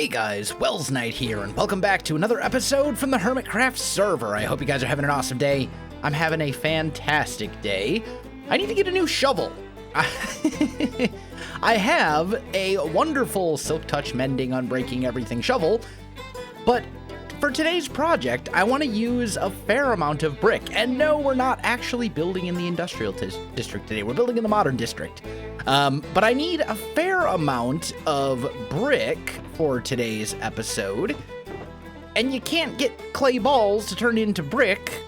Hey guys, Welsknight here, and welcome back to another episode from the Hermitcraft server. I hope you guys are having an awesome day. I'm having a fantastic day. I need to get a new shovel. I have a wonderful Silk Touch Mending Unbreaking Everything shovel, but for today's project, I want to use a fair amount of brick. And no, we're not actually building in the industrial district today. We're building in the modern district. But I need a fair amount of brick for today's episode. And you can't get clay balls to turn into brick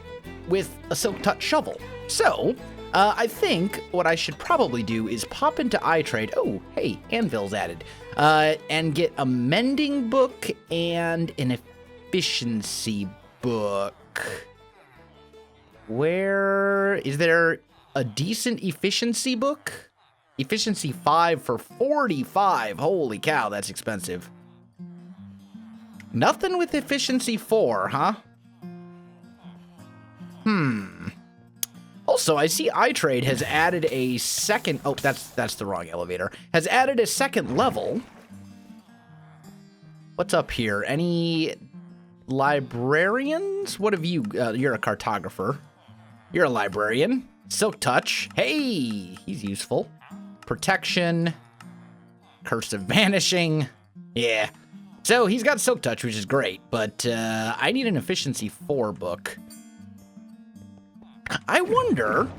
with a Silk Touch shovel. So, I think what I should probably do is pop into iTrade. Oh, hey, anvil's added. And get a mending book and an efficiency book. Where is there a decent efficiency book? Efficiency 5 for 45. Holy cow, that's expensive. Nothing with efficiency 4, huh? Also, I see iTrade has added a second... Oh, that's the wrong elevator. Has added a second level. What's up here? Any librarians? What have you... you're a cartographer. You're a librarian. Silk Touch. Hey, he's useful. Protection. Curse of Vanishing. Yeah. So he's got Silk Touch, which is great, but I need an Efficiency 4 book. I wonder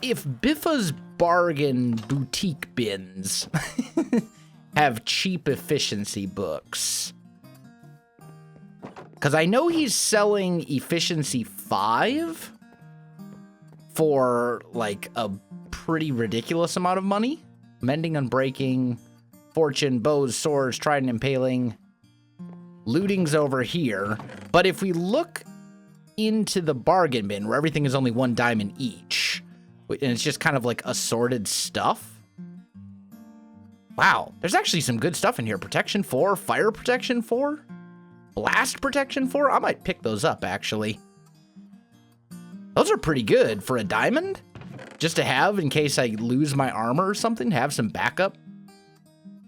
if Biffa's Bargain Boutique Bins have cheap efficiency books. Because I know he's selling Efficiency 5 for, like, a pretty ridiculous amount of money. Mending, Unbreaking, Fortune, Bows, Swords, Trident, Impaling. Looting's over here. But if we look into the bargain bin, where everything is only 1 diamond each, and it's just kind of like assorted stuff. Wow, there's actually some good stuff in here. Protection 4, Fire Protection 4, Blast Protection 4. I might pick those up, actually. Those are pretty good for a diamond. Just to have in case I lose my armor or something, have some backup.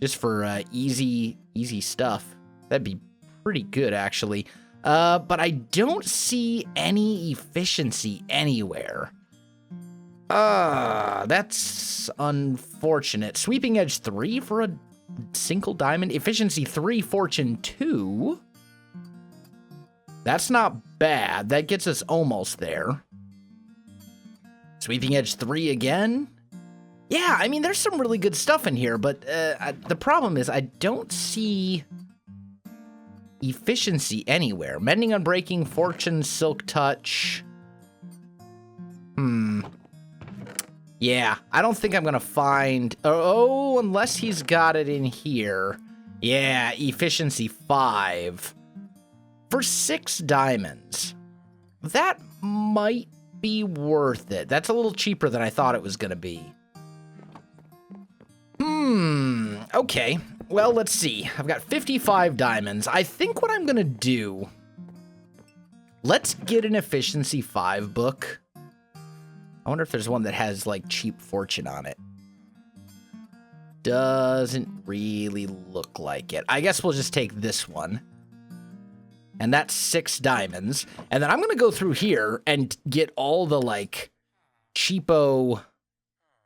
Just for easy stuff. That'd be pretty good, actually. But I don't see any efficiency anywhere. That's unfortunate. Sweeping Edge 3 for a single diamond. Efficiency 3, Fortune 2. That's not bad. That gets us almost there. Sweeping Edge 3 again. Yeah, I mean, there's some really good stuff in here, but the problem is I don't see efficiency anywhere. Mending, Unbreaking, Fortune, Silk Touch. Yeah, I don't think I'm gonna find... Oh, unless he's got it in here. Yeah, Efficiency 5. For 6 diamonds. That might be worth it. That's a little cheaper than I thought it was gonna be. Okay. Well, let's see. I've got 55 diamonds. I think what I'm gonna do... Let's get an Efficiency 5 book. I wonder if there's one that has, like, cheap fortune on it. Doesn't really look like it. I guess we'll just take this one. And that's 6 diamonds. And then I'm gonna go through here and get all the, like, cheapo...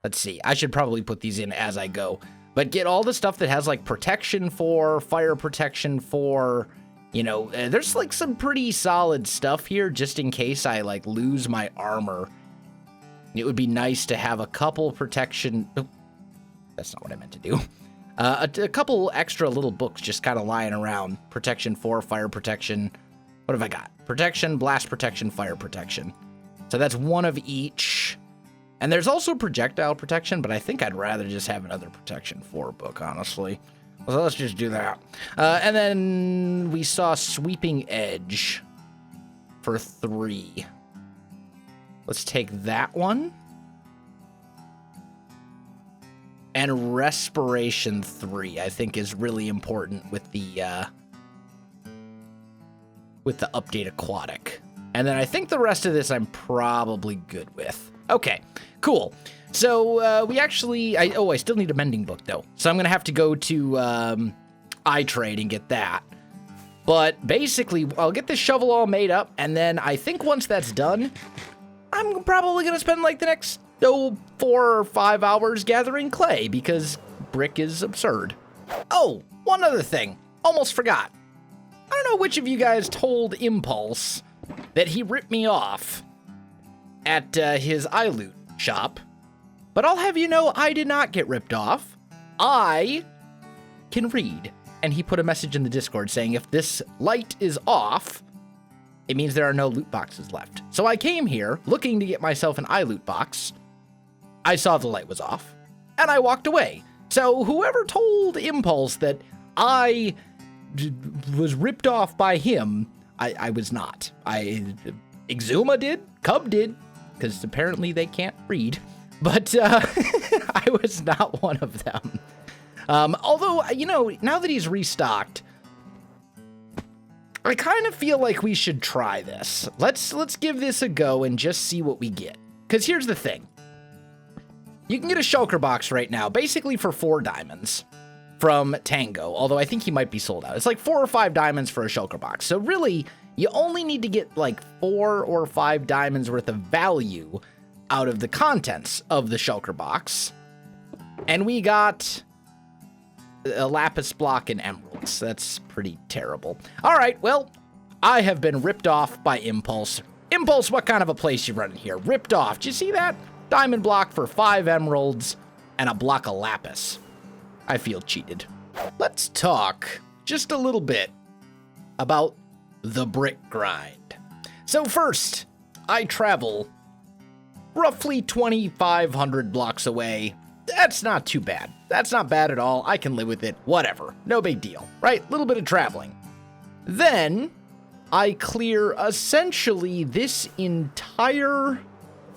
Let's see. I should probably put these in as I go. But get all the stuff that has, like, Protection 4, Fire Protection 4, you know, there's, like, some pretty solid stuff here just in case I, like, lose my armor. It would be nice to have a couple protection... Oh, that's not what I meant to do. A couple extra little books just kind of lying around. Protection 4, Fire Protection. What have I got? Protection, Blast Protection, Fire Protection. So that's one of each. And there's also Projectile Protection, but I think I'd rather just have another Protection 4 book, honestly. So let's just do that. And then we saw Sweeping Edge for 3. Let's take that one. And Respiration 3, I think, is really important with the update Aquatic. And then I think the rest of this I'm probably good with. Okay, cool. So we actually... I still need a mending book, though. So I'm going to have to go to I trade and get that. But basically, I'll get this shovel all made up, and then I think once that's done, I'm probably going to spend like the next 4 or 5 hours gathering clay, because brick is absurd. Oh, one other thing. Almost forgot. I don't know which of you guys told Impulse that he ripped me off at his iLoot shop, but I'll have you know I did not get ripped off. I can read. And he put a message in the Discord saying if this light is off, it means there are no loot boxes left. So I came here looking to get myself an iLoot box. I saw the light was off, and I walked away. So whoever told Impulse that I was ripped off by him, I was not. Exuma did, Cub did, because apparently they can't read, but I was not one of them. Although, you know, now that he's restocked, I kind of feel like we should try this. Let's give this a go and just see what we get. Because here's the thing. You can get a shulker box right now, basically for 4 diamonds from Tango, although I think he might be sold out. It's like 4 or 5 diamonds for a shulker box. So really, you only need to get like 4 or 5 diamonds worth of value out of the contents of the shulker box. And we got a lapis block and emeralds. That's pretty terrible. All right, well, I have been ripped off by Impulse. Impulse, what kind of a place you running here? Ripped off. Did you see that? Diamond block for 5 emeralds and a block of lapis. I feel cheated. Let's talk just a little bit about the brick grind. So first, I travel roughly 2,500 blocks away. That's not too bad. That's not bad at all. I can live with it. Whatever. No big deal, right? Little bit of traveling. Then I clear essentially this entire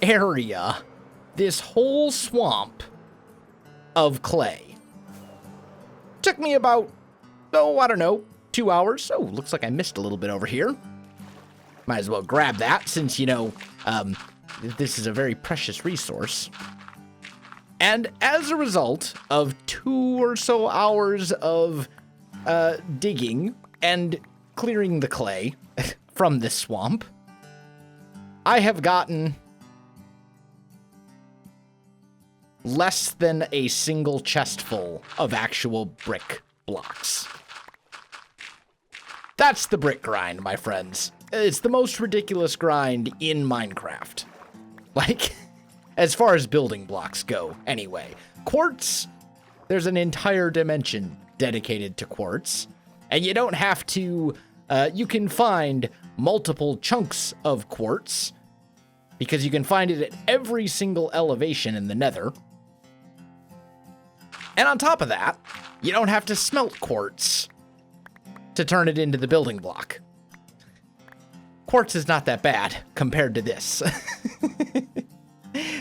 area, this whole swamp of clay. Took me about, I don't know, 2 hours. Oh, looks like I missed a little bit over here. Might as well grab that since, you know, this is a very precious resource. And as a result of 2 or so hours of digging and clearing the clay from this swamp, I have gotten less than a single chest full of actual brick blocks. That's the brick grind, my friends. It's the most ridiculous grind in Minecraft. Like, as far as building blocks go, anyway. Quartz, there's an entire dimension dedicated to quartz. And you don't have to, you can find multiple chunks of quartz because you can find it at every single elevation in the Nether. And on top of that, you don't have to smelt quartz to turn it into the building block. Quartz is not that bad compared to this.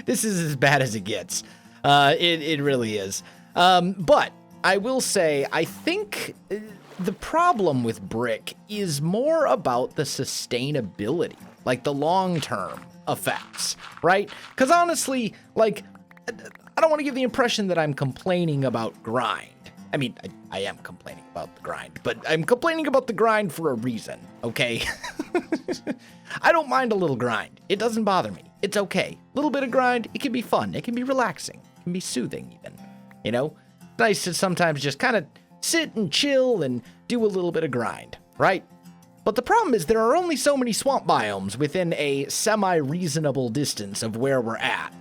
This is as bad as it gets. It really is. But I will say, I think the problem with brick is more about the sustainability, like the long-term effects, right? Because honestly, like, I don't want to give the impression that I'm complaining about grind. I mean, I am complaining about the grind, but I'm complaining about the grind for a reason, okay? I don't mind a little grind. It doesn't bother me. It's okay. A little bit of grind, it can be fun. It can be relaxing. It can be soothing even, you know? Nice to sometimes just kind of sit and chill and do a little bit of grind, right? But the problem is there are only so many swamp biomes within a semi-reasonable distance of where we're at.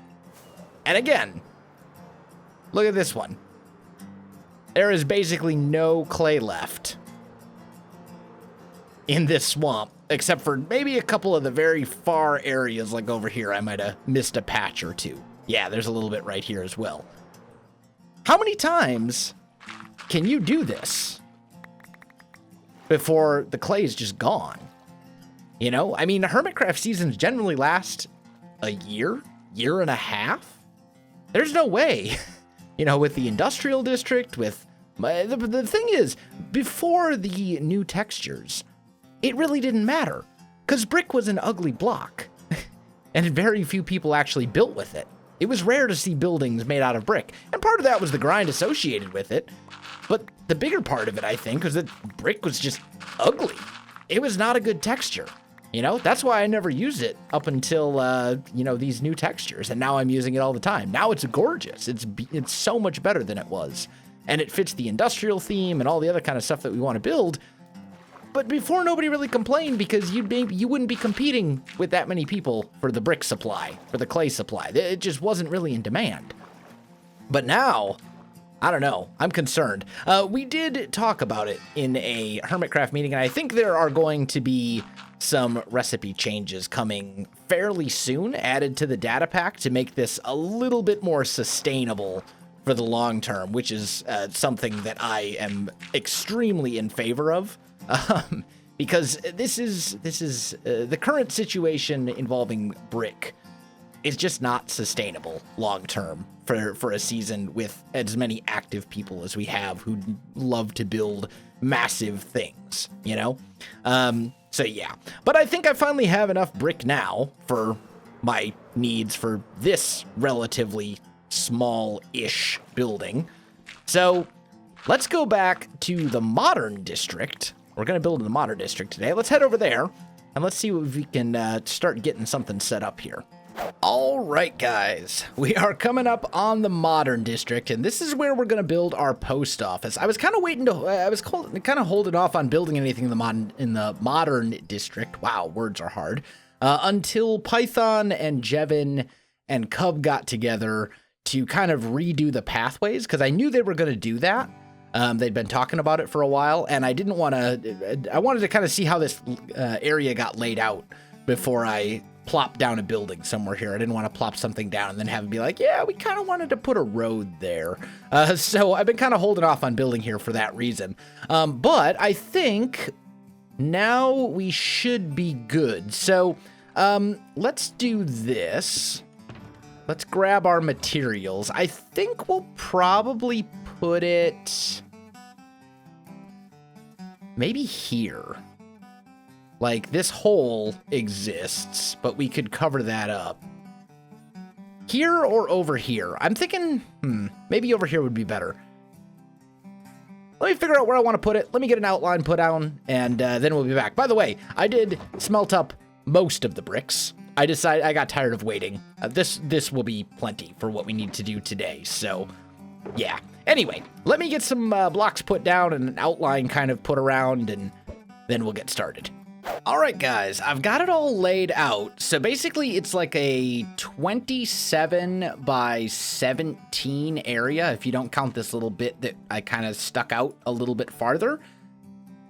And again, look at this one. There is basically no clay left in this swamp, except for maybe a couple of the very far areas, like over here. I might have missed a patch or two. Yeah, there's a little bit right here as well. How many times can you do this before the clay is just gone? You know, I mean, Hermitcraft seasons generally last a year, year and a half. There's no way. You know, with the industrial district, with the thing is, before the new textures, it really didn't matter because brick was an ugly block and very few people actually built with it. It was rare to see buildings made out of brick, and part of that was the grind associated with it. But the bigger part of it, I think, was that brick was just ugly. It was not a good texture. You know, that's why I never used it up until, you know, these new textures. And now I'm using it all the time. Now it's gorgeous. It's so much better than it was. And it fits the industrial theme and all the other kind of stuff that we want to build. But before, nobody really complained because you wouldn't be competing with that many people for the brick supply, for the clay supply. It just wasn't really in demand. But now, I don't know. I'm concerned. We did talk about it in a Hermitcraft meeting, and I think there are going to be some recipe changes coming fairly soon added to the data pack to make this a little bit more sustainable for the long term, which is something that I am extremely in favor of. Because this is the current situation involving brick is just not sustainable long term for a season with as many active people as we have who love to build massive things, you know? So yeah, but I think I finally have enough brick now for my needs for this relatively small-ish building. So let's go back to the modern district. We're going to build in the modern district today. Let's head over there and let's see if we can start getting something set up here. All right, guys, we are coming up on the modern district, and this is where we're going to build our post office. I was kind of waiting to, I was kind of holding off on building anything in the modern district. Wow, words are hard. Until Python and Jevin and Cub got together to kind of redo the pathways, because I knew they were going to do that. They'd been talking about it for a while, and I didn't want to, I wanted to kind of see how this area got laid out before I plop down a building somewhere here. I didn't want to plop something down and then have it be like, yeah, we kind of wanted to put a road there. So I've been kind of holding off on building here for that reason. But I think now we should be good. So let's do this. Let's grab our materials. I think we'll probably put it maybe here. Like, this hole exists, but we could cover that up. Here or over here? I'm thinking, maybe over here would be better. Let me figure out where I want to put it. Let me get an outline put down, and then we'll be back. By the way, I did smelt up most of the bricks. I got tired of waiting. This will be plenty for what we need to do today, so yeah. Anyway, let me get some blocks put down and an outline kind of put around, and then we'll get started. All right, guys, I've got it all laid out. So basically, it's like a 27 by 17 area, if you don't count this little bit that I kind of stuck out a little bit farther.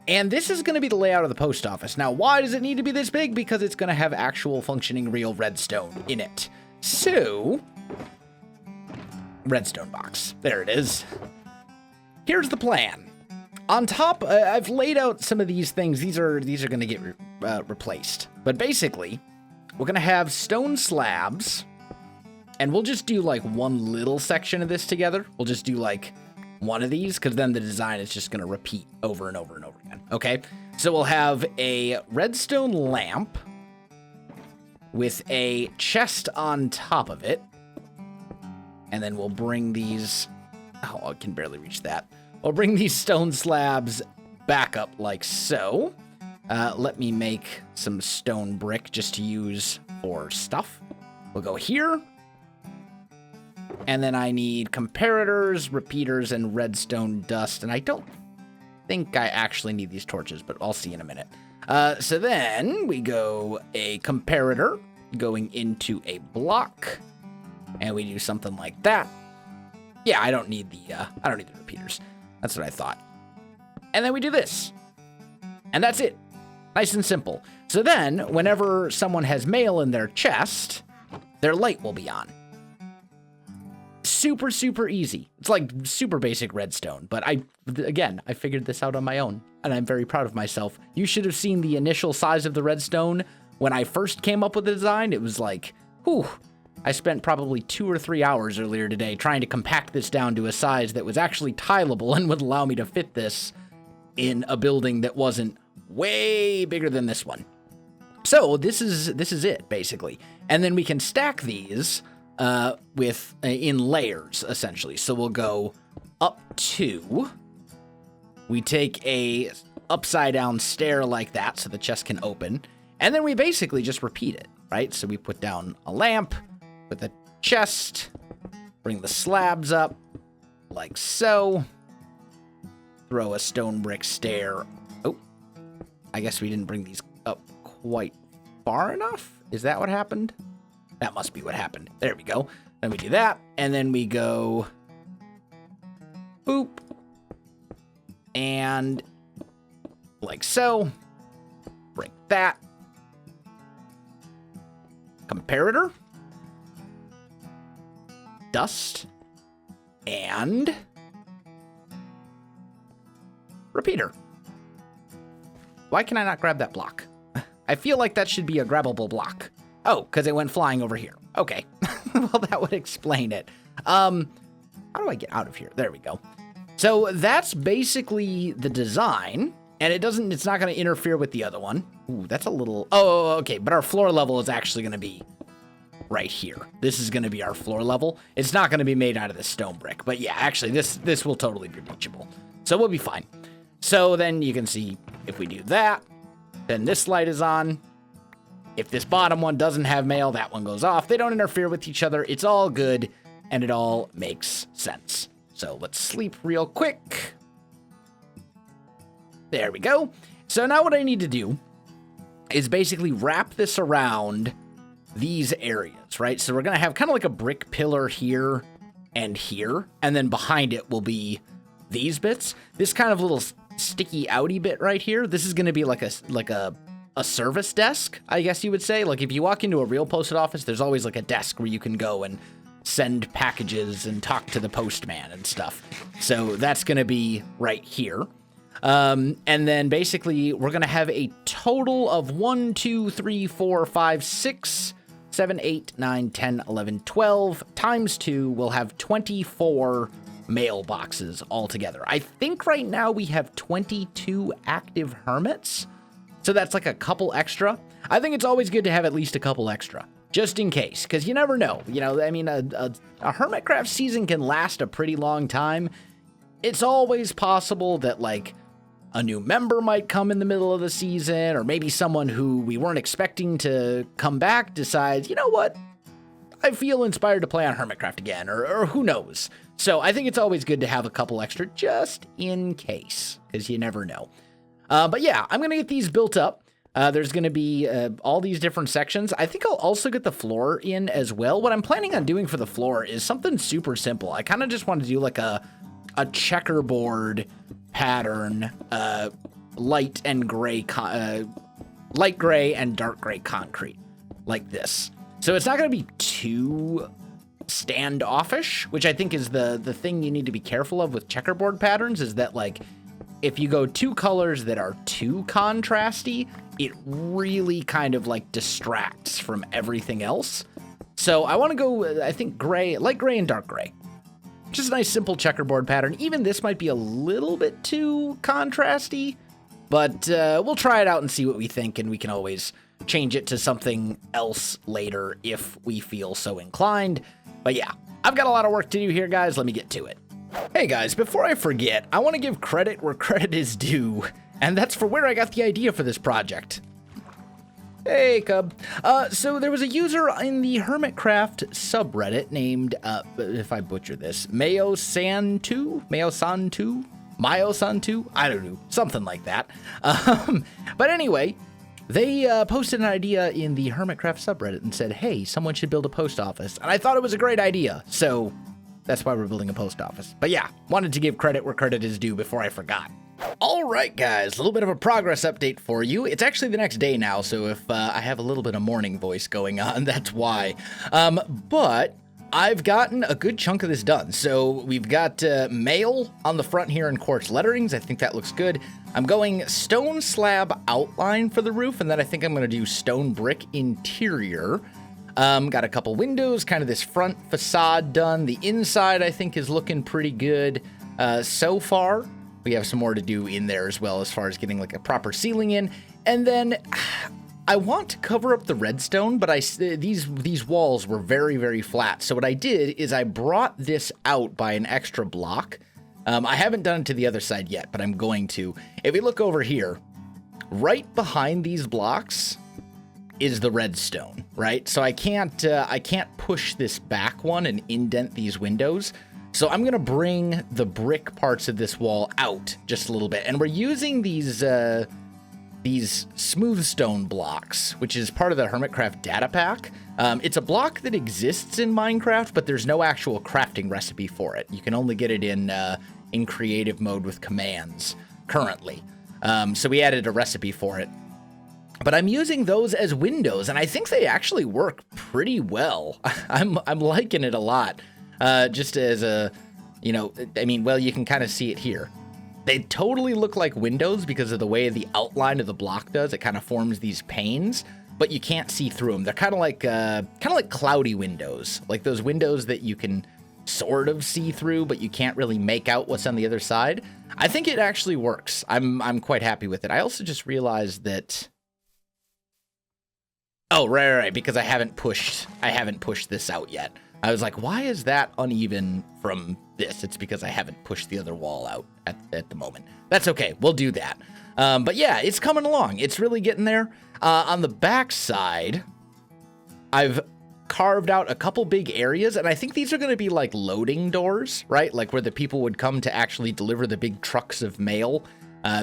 And this is going to be the layout of the post office. Now, why does it need to be this big? Because it's going to have actual functioning real redstone in it. So, redstone box. There it is. Here's the plan. On top, I've laid out some of these things. These are going to get replaced. But basically, we're going to have stone slabs, and we'll just do like one little section of this together. We'll just do like one of these, because then the design is just going to repeat over and over and over again. Okay, so we'll have a redstone lamp with a chest on top of it, and then we'll bring these. Oh, I can barely reach that. We'll bring these stone slabs back up like so. Let me make some stone brick just to use for stuff. We'll go here. And then I need comparators, repeaters, and redstone dust. And I don't think I actually need these torches, but I'll see in a minute. So then we go a comparator going into a block. And we do something like that. Yeah, I don't need the repeaters. That's what I thought. And then we do this. And that's it. Nice and simple. So then, whenever someone has mail in their chest, their light will be on. Super, super easy. It's like super basic redstone. But I figured this out on my own. And I'm very proud of myself. You should have seen the initial size of the redstone. When I first came up with the design, it was like, whew. I spent probably 2 or 3 hours earlier today trying to compact this down to a size that was actually tileable and would allow me to fit this in a building that wasn't way bigger than this one. So this is it, basically. And then we can stack these in layers, essentially. So we'll go up 2. We take a upside down stair like that so the chest can open. And then we basically just repeat it, right? So we put down a lamp with a chest, bring the slabs up like so, throw a stone brick stair. Oh, I guess we didn't bring these up quite far enough. Is that what happened? That must be what happened. There we go. Then we do that, and then we go boop, and like so. Break that. Comparator. Dust. And repeater. Why can I not grab that block? I feel like that should be a grabbable block. Oh, because it went flying over here. Okay. Well, that would explain it. How do I get out of here? There we go. So that's basically the design, and it's not going to interfere with the other one. Ooh, that's a little, oh, okay. But our floor level is actually going to be right here. This is going to be our floor level. It's not going to be made out of this stone brick, but yeah, actually this will totally be reachable. So we'll be fine. So then you can see if we do that, then this light is on. If this bottom one doesn't have mail, that one goes off. They don't interfere with each other. It's all good, and it all makes sense. So let's sleep real quick. There we go. So now what I need to do is basically wrap this around these areas, right? So we're going to have kind of like a brick pillar here, and then behind it will be these bits. This kind of little sticky outy bit right here, this is going to be like a service desk, I guess you would say. Like if you walk into a real post office, there's always like a desk where you can go and send packages and talk to the postman and stuff. So that's going to be right here. And then basically we're going to have a total of 1, 2, 3, 4, 5, 6, 7, 8, 9, 10, 11, 12 times 2. We'll have 24 mailboxes altogether. I think right now we have 22 active hermits. So that's like a couple extra. I think it's always good to have at least a couple extra, just in case, because you never know. You know, I mean, a Hermitcraft season can last a pretty long time. It's always possible that, like, a new member might come in the middle of the season, or maybe someone who we weren't expecting to come back decides, you know what, I feel inspired to play on Hermitcraft again, or who knows. So I think it's always good to have a couple extra, just in case, because you never know. But yeah, I'm going to get these built up. There's going to be all these different sections. I think I'll also get the floor in as well. What I'm planning on doing for the floor is something super simple. I kind of just want to do like a checkerboard pattern, light gray and dark gray concrete, like this. So it's not going to be too standoffish, which I think is the thing you need to be careful of with checkerboard patterns, is that, like, if you go 2 colors that are too contrasty, it really kind of like distracts from everything else. So I want to go, I think, gray, light gray and dark gray. Just a nice simple checkerboard pattern. Even this might be a little bit too contrasty, but we'll try it out and see what we think, and we can always change it to something else later if we feel so inclined. But yeah, I've got a lot of work to do here, guys. Let me get to it. Hey guys, before I forget, I want to give credit where credit is due, and that's for where I got the idea for this project. Hey, Cub. So there was a user in the Hermitcraft subreddit named, if I butcher this, Mayo-san2? I don't know, something like that. But anyway, they posted an idea in the Hermitcraft subreddit and said, hey, someone should build a post office. And I thought it was a great idea, so that's why we're building a post office. But yeah, wanted to give credit where credit is due before I forgot. All right, guys, a little bit of a progress update for you. It's actually the next day now, so if I have a little bit of morning voice going on, that's why. But I've gotten a good chunk of this done. So we've got mail on the front here in quartz letterings. I think that looks good. I'm going stone slab outline for the roof, and then I think I'm going to do stone brick interior. Got a couple windows, kind of this front facade done. The inside, I think, is looking pretty good so far. We have some more to do in there as well, as far as getting like a proper ceiling in. And then I want to cover up the redstone, but these walls were very, very flat. So what I did is I brought this out by an extra block. I haven't done it to the other side yet, but I'm going to. If you look over here, right behind these blocks is the redstone, right? So I can't push this back one and indent these windows. So I'm gonna bring the brick parts of this wall out just a little bit, and we're using these smooth stone blocks, which is part of the Hermitcraft data pack. It's a block that exists in Minecraft, but there's no actual crafting recipe for it. You can only get it in creative mode with commands currently. So we added a recipe for it. But I'm using those as windows, and I think they actually work pretty well. I'm liking it a lot. Just as a, you know, I mean, well, you can kind of see it here. They totally look like windows because of the way the outline of the block does. It kind of forms these panes, but you can't see through them. They're kind of like cloudy windows, like those windows that you can sort of see through, but you can't really make out what's on the other side. I think it actually works. I'm quite happy with it. I also just realized that. Oh, right, because I haven't pushed this out yet. I was like, why is that uneven from this? It's because I haven't pushed the other wall out at the moment. That's okay. We'll do that. But yeah, it's coming along. It's really getting there. On the back side, I've carved out a couple big areas, and I think these are going to be like loading doors, right? Like where the people would come to actually deliver the big trucks of mail.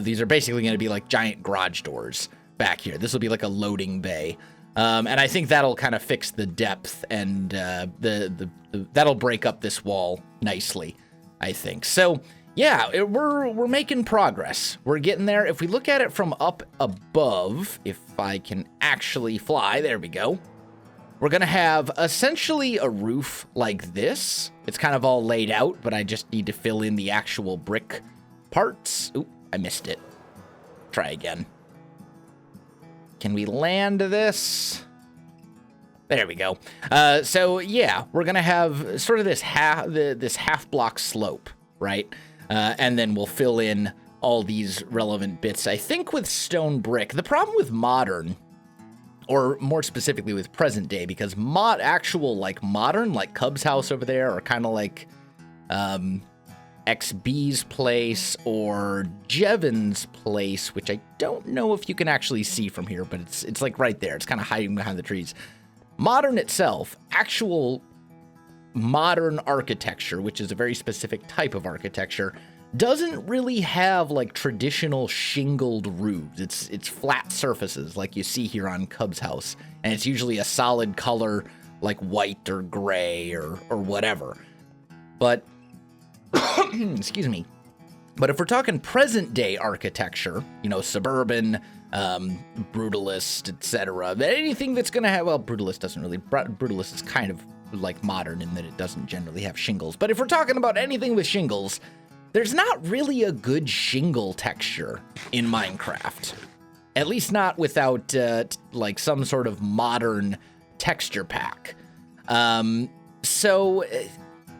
These are basically going to be like giant garage doors back here. This will be like a loading bay. And I think that'll kind of fix the depth, and that'll break up this wall nicely, I think. So yeah, we're making progress. We're getting there. If we look at it from up above, if I can actually fly, there we go. We're gonna have essentially a roof like this. It's kind of all laid out, but I just need to fill in the actual brick parts. Oop, I missed it. Try again. Can we land this? There we go. So yeah, we're gonna have sort of this half block slope, right? And then we'll fill in all these relevant bits. I think with stone brick, the problem with modern, or more specifically with present day, because modern, like Cub's house over there, or kind of like XB's place or Jevon's place, which I don't know if you can actually see from here, but it's like right there. It's kind of hiding behind the trees. Modern itself, actual modern architecture, which is a very specific type of architecture, doesn't really have like traditional shingled roofs. It's flat surfaces like you see here on Cub's house, and it's usually a solid color like white or gray or whatever. But excuse me. But if we're talking present day architecture, you know, suburban, brutalist, etc., anything that's going to have, well, brutalist is kind of like modern in that it doesn't generally have shingles. But if we're talking about anything with shingles, there's not really a good shingle texture in Minecraft. At least not without like some sort of modern texture pack. So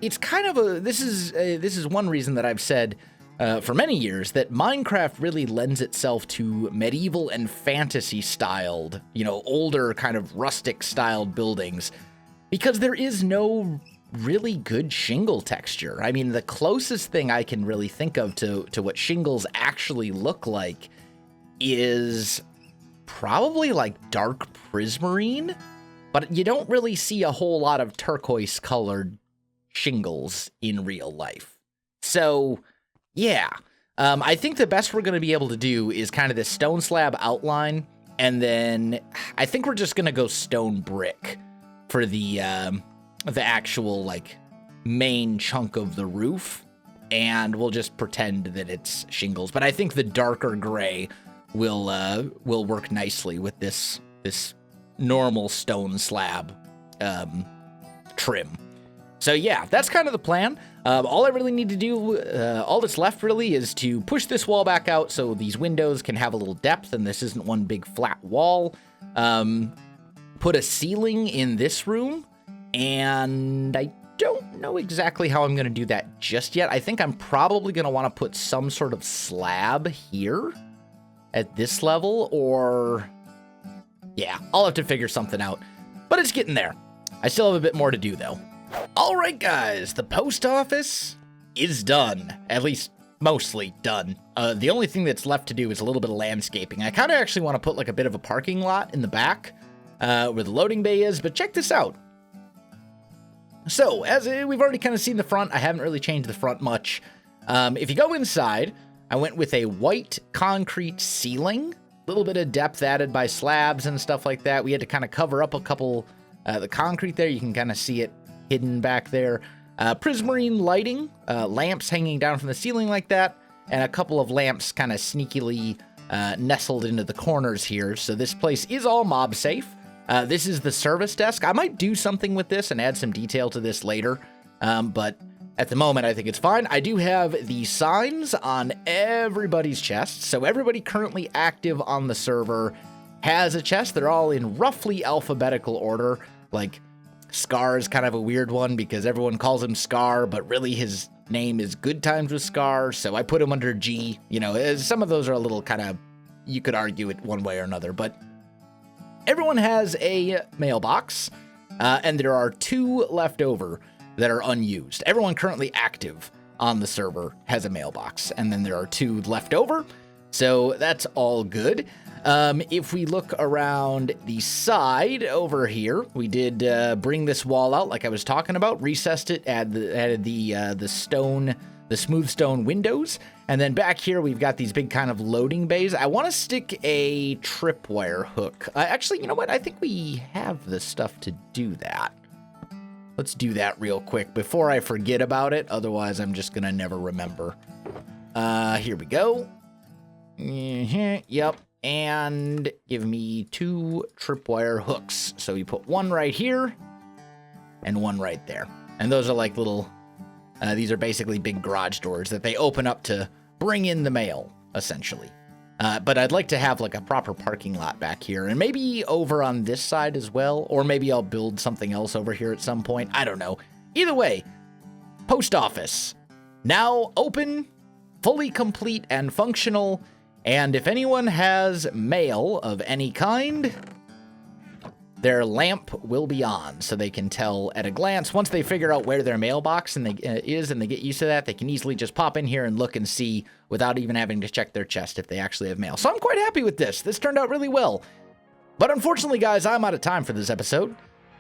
it's kind of this is one reason that I've said for many years that Minecraft really lends itself to medieval and fantasy styled, you know, older kind of rustic styled buildings, because there is no really good shingle texture. I mean, the closest thing I can really think of to what shingles actually look like is probably like dark prismarine, but you don't really see a whole lot of turquoise colored shingles in real life. So yeah, I think the best we're going to be able to do is kind of this stone slab outline, and then I think we're just going to go stone brick for the actual like main chunk of the roof, and we'll just pretend that it's shingles. But I think the darker gray will work nicely with this normal stone slab trim. So yeah, that's kind of the plan. All I really need to do, all that's left really, is to push this wall back out so these windows can have a little depth and this isn't one big flat wall. Put a ceiling in this room, and I don't know exactly how I'm going to do that just yet. I think I'm probably going to want to put some sort of slab here at this level, or Yeah, I'll have to figure something out. But it's getting there. I still have a bit more to do, though. All right, guys, the post office is done. At least, mostly done. The only thing that's left to do is a little bit of landscaping. I kind of actually want to put like a bit of a parking lot in the back where the loading bay is, but check this out. So, as we've already kind of seen the front, I haven't really changed the front much. If you go inside, I went with a white concrete ceiling. A little bit of depth added by slabs and stuff like that. We had to kind of cover up a couple, the concrete there. You can kind of see it hidden back there. Prismarine lighting, lamps hanging down from the ceiling like that, and a couple of lamps kind of sneakily nestled into the corners here. So this place is all mob safe. This is the service desk. I might do something with this and add some detail to this later, but at the moment, I think it's fine. I do have the signs on everybody's chests. So everybody currently active on the server has a chest. They're all in roughly alphabetical order. Like, Scar is kind of a weird one because everyone calls him Scar, but really his name is Good Times with Scar. So I put him under G. You know, some of those are a little kind of, you could argue it one way or another, but everyone has a mailbox, and there are 2 left over that are unused. Everyone currently active on the server has a mailbox, and then there are 2 left over, so that's all good. If we look around the side over here, we did bring this wall out like I was talking about, recessed it, added the smooth stone windows, and then back here we've got these big kind of loading bays. I want to stick a tripwire hook. Actually, you know what? I think we have the stuff to do that. Let's do that real quick before I forget about it. Otherwise, I'm just going to never remember. Here we go. Yep. And give me 2 tripwire hooks. So you put 1 right here and 1 right there. And those are like little, these are basically big garage doors that they open up to bring in the mail, essentially. But I'd like to have like a proper parking lot back here and maybe over on this side as well. Or maybe I'll build something else over here at some point. I don't know. Either way, post office now open, fully complete and functional. And if anyone has mail of any kind, their lamp will be on so they can tell at a glance. Once they figure out where their mailbox and they get used to that, they can easily just pop in here and look and see without even having to check their chest if they actually have mail. So I'm quite happy with this. This turned out really well. But unfortunately, guys, I'm out of time for this episode,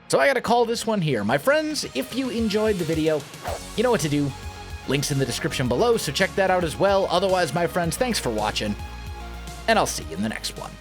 so I got to call this one here. My friends, if you enjoyed the video, you know what to do. Links in the description below, so check that out as well. Otherwise, my friends, thanks for watching, and I'll see you in the next one.